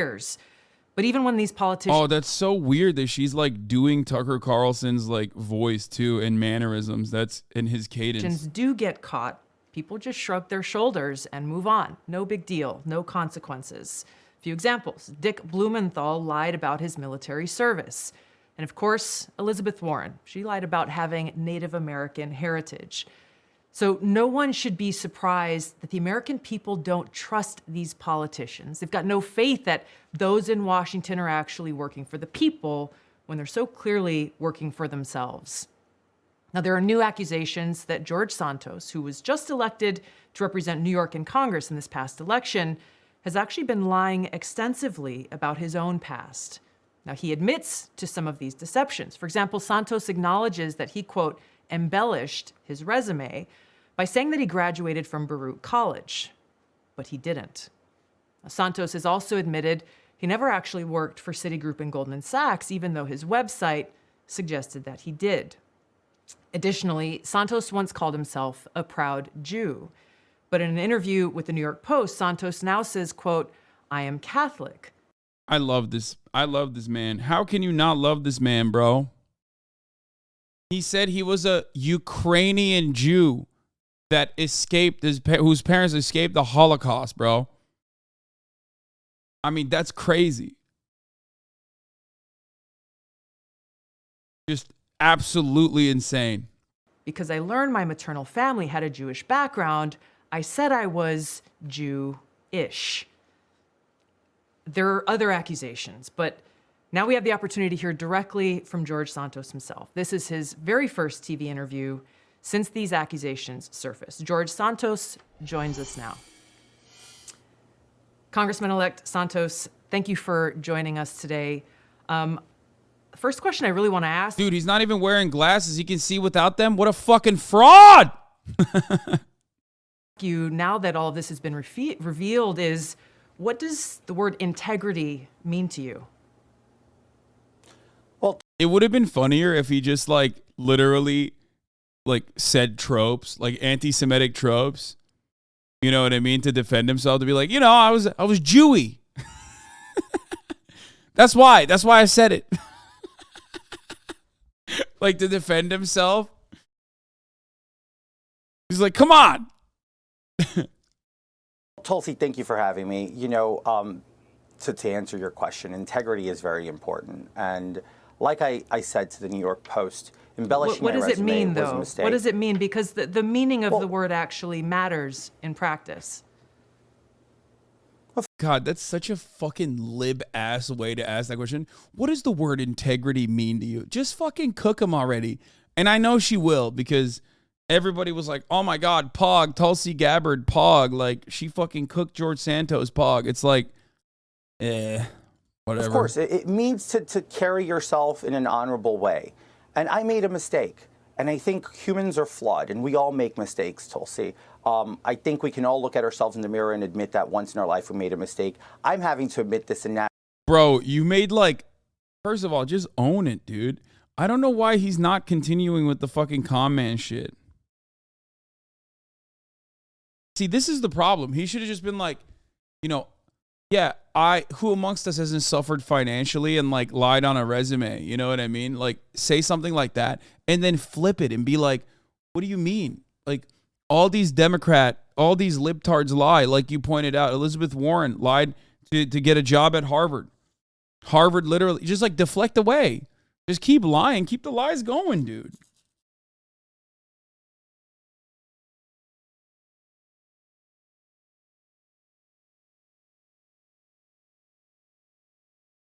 years. But even when these politicians... Oh, that's so weird that she's like doing Tucker Carlson's like voice too and mannerisms. That's in his cadence. ...do get caught, people just shrug their shoulders and move on. No big deal, no consequences. A few examples. Dick Blumenthal lied about his military service. And of course, Elizabeth Warren. She lied about having Native American heritage. So no one should be surprised that the American people don't trust these politicians. They've got no faith that those in Washington are actually working for the people when they're so clearly working for themselves. Now, there are new accusations that George Santos, who was just elected to represent New York in Congress in this past election, has actually been lying extensively about his own past. Now, he admits to some of these deceptions. For example, Santos acknowledges that he, quote, embellished his resume by saying that he graduated from Baruch College, but he didn't. Now, Santos has also admitted he never actually worked for Citigroup and Goldman Sachs, even though his website suggested that he did. Additionally, Santos once called himself a proud Jew. But in an interview with the New York Post, Santos now says, quote, I am Catholic. I love this. I love this man. How can you not love this man, bro? He said he was a Ukrainian Jew that escaped, whose parents escaped the Holocaust, bro. I mean, that's crazy. Just absolutely insane. Because I learned my maternal family had a Jewish background, I said I was Jew-ish. There are other accusations, but now we have the opportunity to hear directly from George Santos himself. This is his very first TV interview since these accusations surfaced. George Santos joins us now. Congressman-elect Santos, thank you for joining us today. First question I really want to ask... Dude, he's not even wearing glasses. He can see without them. What a fucking fraud! You, now that all of this has been revealed, is what does the word integrity mean to you? Well, it would have been funnier if he just like literally like said tropes, like anti-Semitic tropes. You know what I mean? To defend himself, to be like, you know, I was Jewy. That's why I said it. Like to defend himself. He's like, come on. Tulsi, thank you for having me. You know, to answer your question, integrity is very important. And like I said to the New York Post, embellishing my resume was a mistake. What does it mean, though? What does it mean? Because the meaning of the word actually matters in practice. God, that's such a fucking lib-ass way to ask that question. What does the word integrity mean to you? Just fucking cook him already. And I know she will, because everybody was like, oh my God, Pog, Tulsi Gabbard, Pog. Like, she fucking cooked George Santos, Pog. It's like, whatever. Of course, it means to carry yourself in an honorable way. And I made a mistake. And I think humans are flawed, and we all make mistakes, Tulsi. I think we can all look at ourselves in the mirror and admit that once in our life we made a mistake. I'm having to admit this in that. Bro, you made like, first of all, just own it, dude. I don't know why he's not continuing with the fucking comment shit. See, this is the problem. He should have just been like, you know, yeah, who amongst us hasn't suffered financially and like lied on a resume? You know what I mean? Like, say something like that and then flip it and be like, what do you mean? Like, all these libtards lie. Like you pointed out, Elizabeth Warren lied to get a job at Harvard. Harvard literally, just like deflect away. Just keep lying. Keep the lies going, dude.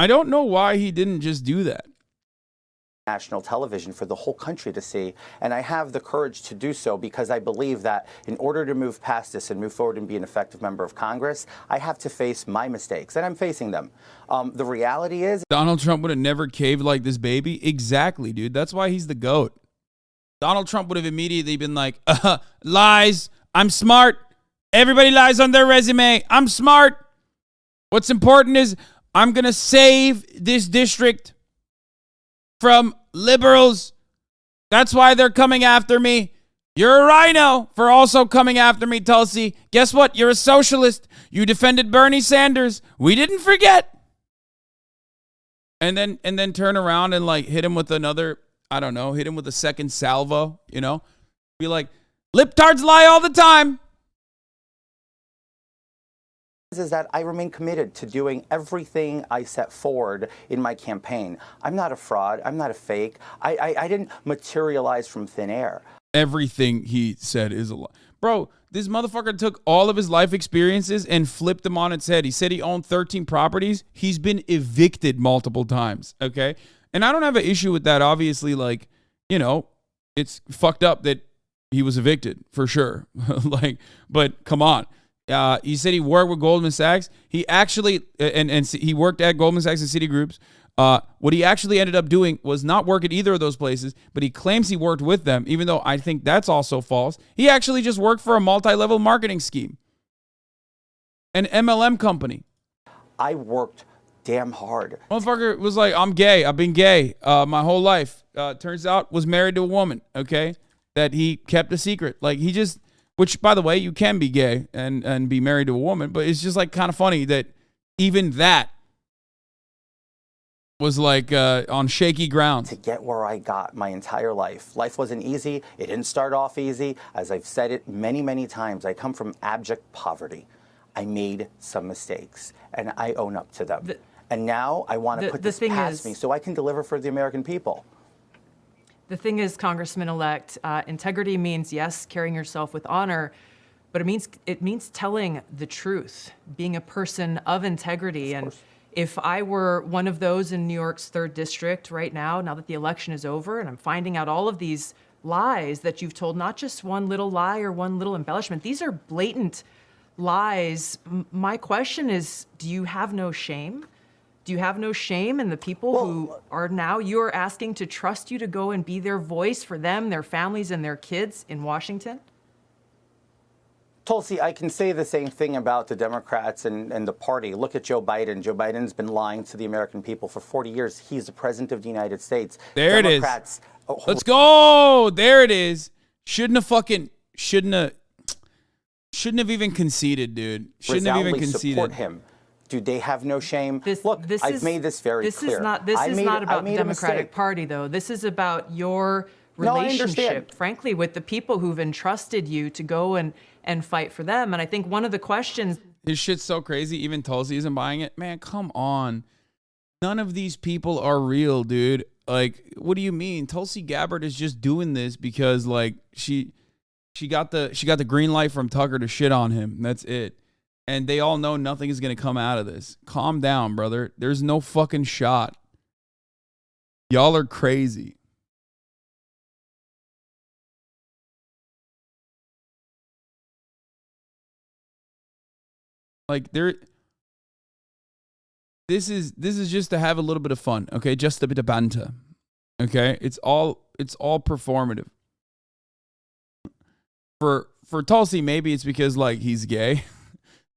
I don't know why he didn't just do that. National television for the whole country to see, and I have the courage to do so because I believe that in order to move past this and move forward and be an effective member of Congress, I have to face my mistakes, and I'm facing them. The reality is, Donald Trump would have never caved like this baby. Exactly, dude. That's why he's the GOAT. Donald Trump would have immediately been like, lies. I'm smart. Everybody lies on their resume. I'm smart. What's important is I'm going to save this district from liberals. That's why they're coming after me. You're a rhino for also coming after me, Tulsi. Guess what? You're a socialist. You defended Bernie Sanders. We didn't forget. and then turn around and like hit him with another, I don't know, hit him with a second salvo, you know? Be like, liptards lie all the time. Is that I remain committed to doing everything I set forward in my campaign. I'm not a fraud. I'm not a fake. I didn't materialize from thin air. Everything he said is a lie. Bro, this motherfucker took all of his life experiences and flipped them on its head. He said he owned 13 properties. He's been evicted multiple times, okay? And I don't have an issue with that. Obviously, like, you know, it's fucked up that he was evicted, for sure. Like, but come on. He said he worked with Goldman Sachs. He actually, and he worked at Goldman Sachs and Citigroups. What he actually ended up doing was not work at either of those places, but he claims he worked with them, even though I think that's also false. He actually just worked for a multi-level marketing scheme, an MLM company. I worked damn hard. Motherfucker was like, I'm gay. I've been gay my whole life. Turns out was married to a woman, okay, that he kept a secret. Like he just... Which, by the way, you can be gay and be married to a woman, but it's just like kind of funny that even that was like on shaky ground. To get where I got my entire life. Life wasn't easy. It didn't start off easy. As I've said it many, many times, I come from abject poverty. I made some mistakes, and I own up to them. And now I want to put this past me so I can deliver for the American people. The thing is, Congressman-elect, integrity means, yes, carrying yourself with honor, but it means telling the truth, being a person of integrity. And if I were one of those in New York's 3rd District right now that the election is over, and I'm finding out all of these lies that you've told, not just one little lie or one little embellishment, these are blatant lies. My question is, do you have no shame? Do you have no shame in the people who are now you're asking to trust you to go and be their voice for them, their families, and their kids in Washington? Tulsi, I can say the same thing about the Democrats and the party. Look at Joe Biden. Joe Biden's been lying to the American people for 40 years. He's the president of the United States. There Democrats, it is. Let's go. There it is. Shouldn't have even conceded, dude. Shouldn't have even conceded. Support him. Do they have no shame? I've made this very clear. This is not about the Democratic Party, though. This is about your relationship, frankly, with the people who've entrusted you to go and fight for them. And I think one of the questions... His shit's so crazy, even Tulsi isn't buying it. Man, come on. None of these people are real, dude. Like, what do you mean? Tulsi Gabbard is just doing this because, like, she got the green light from Tucker to shit on him. That's it. And they all know nothing is going to come out of this. Calm down, brother. There's no fucking shot. Y'all are crazy. Like this is just to have a little bit of fun, okay? Just a bit of banter. Okay? It's all performative. For Tulsi, maybe it's because like he's gay.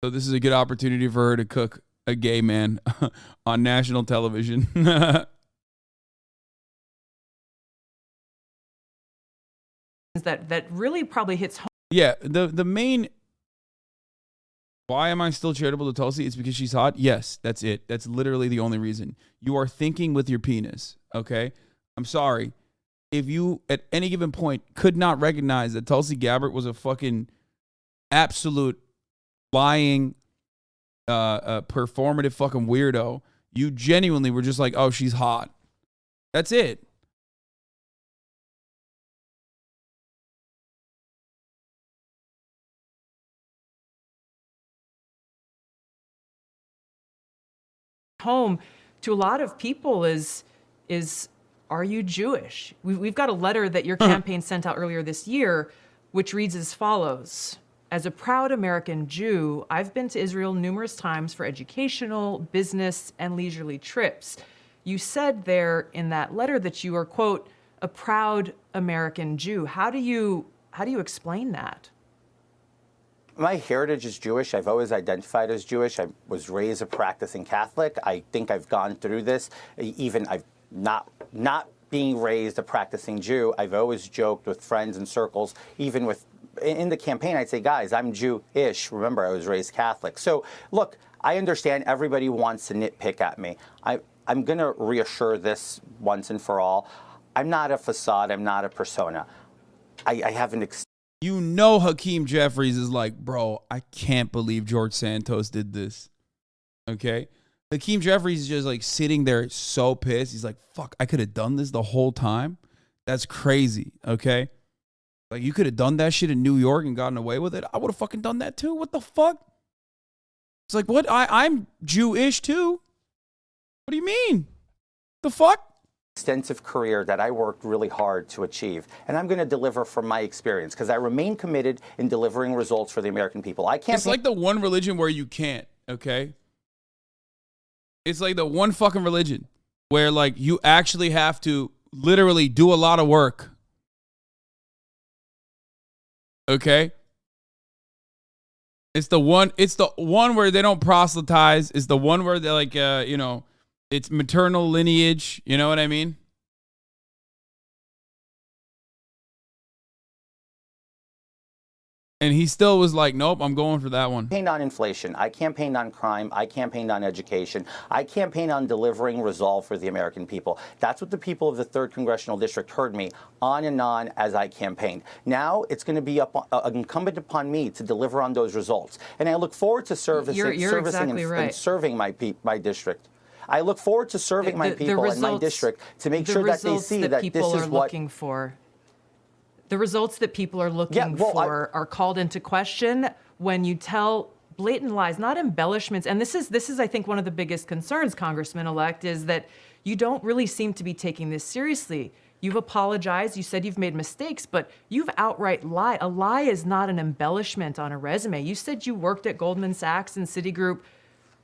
So this is a good opportunity for her to cook a gay man on national television. that really probably hits home. Yeah, the main... Why am I still charitable to Tulsi? It's because she's hot? Yes, that's it. That's literally the only reason. You are thinking with your penis, okay? I'm sorry. If you, at any given point, could not recognize that Tulsi Gabbard was a fucking absolute... lying, performative fucking weirdo, you genuinely were just like, oh, she's hot. That's it. Home to a lot of people is are you Jewish? We've got a letter that your campaign sent out earlier this year, which reads as follows. As a proud American Jew, I've been to Israel numerous times for educational, business, and leisurely trips. You said there in that letter that you are, quote, a proud American Jew. How do you explain that? My heritage is Jewish. I've always identified as Jewish. I was raised a practicing Catholic. I think I've gone through this. Even I've not being raised a practicing Jew. I've always joked with friends and circles, even with in the campaign, I'd say, guys, I'm Jewish. Remember, I was raised Catholic. So, look, I understand everybody wants to nitpick at me. I'm going to reassure this once and for all. I'm not a facade. I'm not a persona. I have an You know Hakeem Jeffries is like, bro, I can't believe George Santos did this. Okay? Hakeem Jeffries is just like sitting there so pissed. He's like, fuck, I could have done this the whole time. That's crazy. Okay? Like, you could have done that shit in New York and gotten away with it. I would have fucking done that too. What the fuck? It's like, what? I'm Jewish too. What do you mean? The fuck? extensive career that I worked really hard to achieve, and I'm going to deliver from my experience because I remain committed in delivering results for the American people. I can't. It's like the one religion where you can't. Okay. It's like the one fucking religion where like you actually have to literally do a lot of work. Okay. It's the one where they don't proselytize. It's the one where they're like, it's maternal lineage. You know what I mean? And he still was like, nope, I'm going for that one. I campaigned on inflation. I campaigned on crime. I campaigned on education. I campaigned on delivering resolve for the American people. That's what the people of the 3rd Congressional District heard me on and on as I campaigned. Now it's going to be incumbent upon me to deliver on those results. And I look forward to servicing and serving my district. I look forward to serving my people in my district to make sure that they see that this is what looking for. The results that people are looking for are called into question when you tell blatant lies, not embellishments. And this is, I think, one of the biggest concerns, Congressman-elect, is that you don't really seem to be taking this seriously. You've apologized. You said you've made mistakes, but you've outright lied. A lie is not an embellishment on a resume. You said you worked at Goldman Sachs and Citigroup,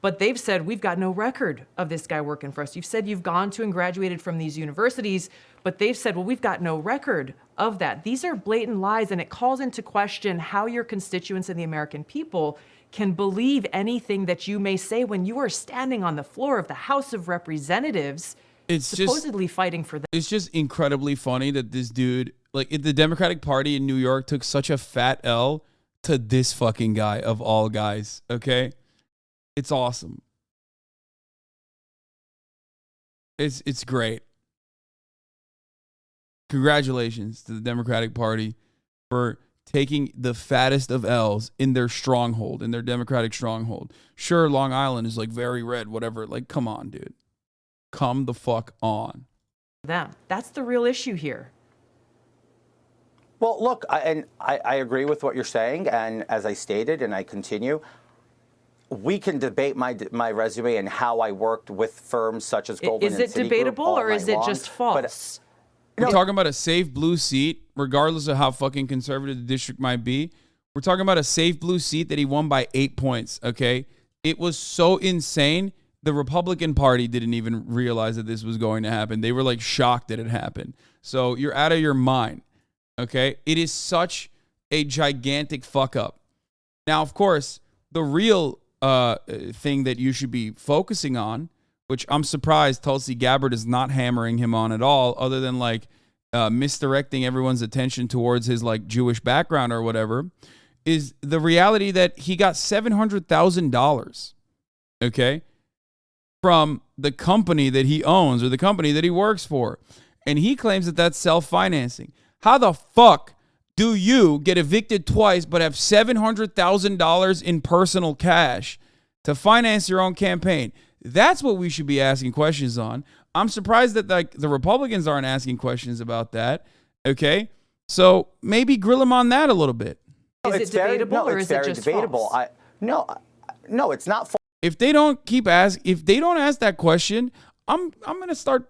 but they've said, we've got no record of this guy working for us. You've said you've gone to and graduated from these universities, but they've said, well, we've got no record of that. These are blatant lies, and it calls into question how your constituents and the American people can believe anything that you may say when you are standing on the floor of the House of Representatives, supposedly fighting for them. It's just incredibly funny that this dude, like the Democratic Party in New York, took such a fat L to this fucking guy of all guys, okay? It's awesome. It's great. Congratulations to the Democratic Party for taking the fattest of L's in their stronghold, in their Democratic stronghold. Sure, Long Island is like very red, whatever. Like, come on, dude. Come the fuck on. That's the real issue here. Well, look, I agree with what you're saying. And as I stated, and I continue, we can debate my resume and how I worked with firms such as Goldman and Citigroup. Is it debatable or is it just false? We're talking about a safe blue seat, regardless of how fucking conservative the district might be. We're talking about a safe blue seat that he won by 8 points, okay? It was so insane. The Republican Party didn't even realize that this was going to happen. They were like shocked that it happened. So you're out of your mind, okay? It is such a gigantic fuck up. Now, of course, the real thing that you should be focusing on, which I'm surprised Tulsi Gabbard is not hammering him on at all, other than like misdirecting everyone's attention towards his like Jewish background or whatever, is the reality that he got $700,000, okay, from the company that he owns or the company that he works for. And he claims that that's self-financing. How the fuck do you get evicted twice but have $700,000 in personal cash to finance your own campaign? That's what we should be asking questions on. I'm surprised that like the Republicans aren't asking questions about that. Okay, so maybe grill them on that a little bit. Is it debatable or is it just debatable? False? No, it's not false. If they don't ask that question, I'm gonna start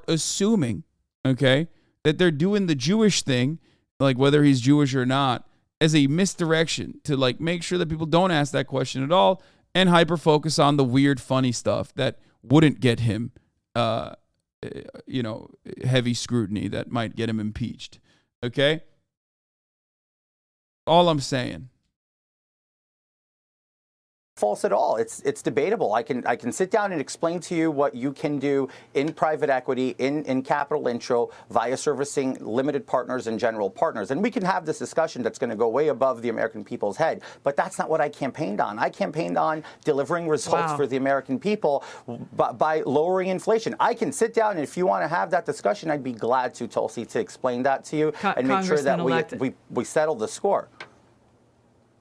assuming, okay, that they're doing the Jewish thing, like whether he's Jewish or not, as a misdirection to like make sure that people don't ask that question at all and hyper focus on the weird, funny stuff that wouldn't get him, heavy scrutiny that might get him impeached. Okay? All I'm saying. false at all. It's debatable. I can sit down and explain to you what you can do in private equity, in capital intro, via servicing limited partners and general partners. And we can have this discussion that's going to go way above the American people's head. But that's not what I campaigned on. I campaigned on delivering results for the American people by lowering inflation. I can sit down, and if you want to have that discussion, I'd be glad to, Tulsi, to explain that to you and make sure that we settle the score.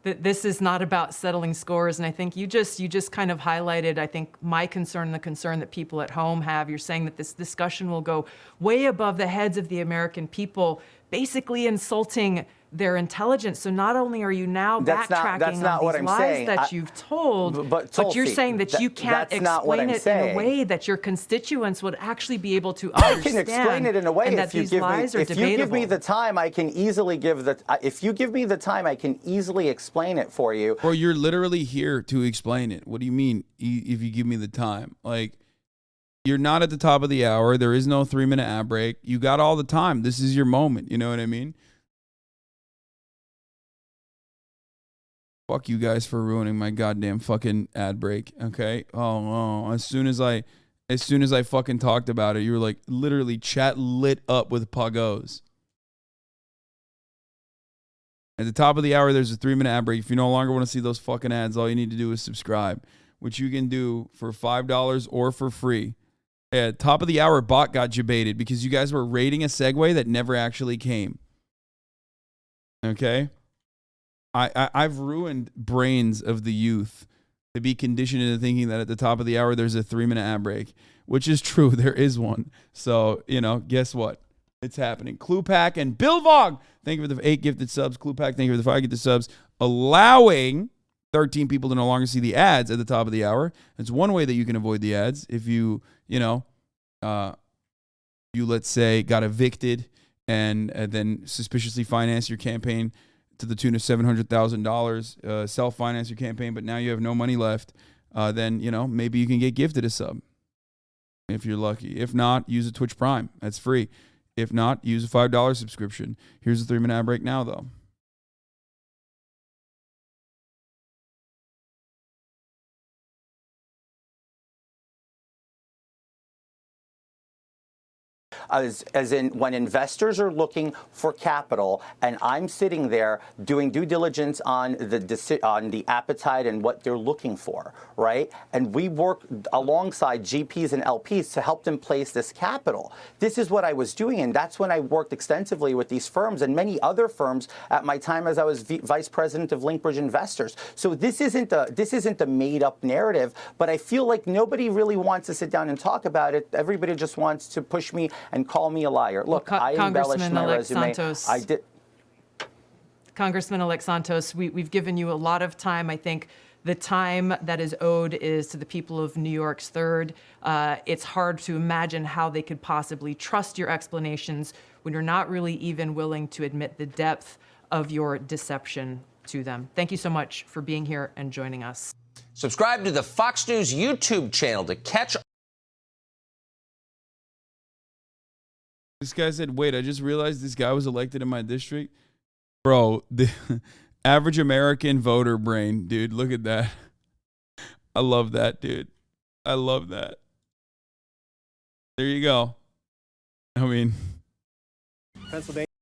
This is not about settling scores, and I think you just kind of highlighted, I think, my concern and the concern that people at home have. You're saying that this discussion will go way above the heads of the American people, basically insulting their intelligence. So not only are you now backtracking on these lies that you've told, but you're saying that you can't explain it in a way that your constituents would actually be able to understand. I can explain it in a way and that these lies are debatable. If you give me the time, I can easily explain it for you. Or you're literally here to explain it. What do you mean if you give me the time? Like, you're not at the top of the hour. There is no 3-minute ad break. You got all the time. This is your moment. You know what I mean? Fuck you guys for ruining my goddamn fucking ad break. Okay. Oh, as soon as I fucking talked about it, you were like literally chat lit up with pagos. At the top of the hour, there's a 3-minute ad break. If you no longer want to see those fucking ads, all you need to do is subscribe, which you can do for $5 or for free. At top of the hour, bot got debated because you guys were rating a segue that never actually came. Okay. I've ruined brains of the youth to be conditioned into thinking that at the top of the hour there's a 3-minute ad break, which is true. There is one. So, guess what? It's happening. Clue Pack and Bill Vog, thank you for the 8 gifted subs. Clue Pack, thank you for the 5 gifted subs. Allowing 13 people to no longer see the ads at the top of the hour. It's one way that you can avoid the ads. If you let's say got evicted and then suspiciously finance your campaign to the tune of $700,000, self-finance your campaign, but now you have no money left, then, maybe you can get gifted a sub if you're lucky. If not, use a Twitch Prime. That's free. If not, use a $5 subscription. Here's a 3-minute ad break now, though. As in when investors are looking for capital and I'm sitting there doing due diligence on the appetite and what they're looking for, right? And we work alongside GPs and LPs to help them place this capital. This is what I was doing, and that's when I worked extensively with these firms and many other firms at my time as I was vice president of Linkbridge Investors. So this isn't a made-up narrative, but I feel like nobody really wants to sit down and talk about it. Everybody just wants to push me and call me a liar. Look, I embellished my resume. Santos, I did. Congressman-elect Santos, we've given you a lot of time. I think the time that is owed is to the people of New York's 3rd. It's hard to imagine how they could possibly trust your explanations when you're not really even willing to admit the depth of your deception to them. Thank you so much for being here and joining us. Subscribe to the Fox News YouTube channel to catch. This guy said, wait, I just realized this guy was elected in my district. Bro, the average American voter brain, dude. Look at that. I love that, dude. I love that. There you go. I mean, Pennsylvania.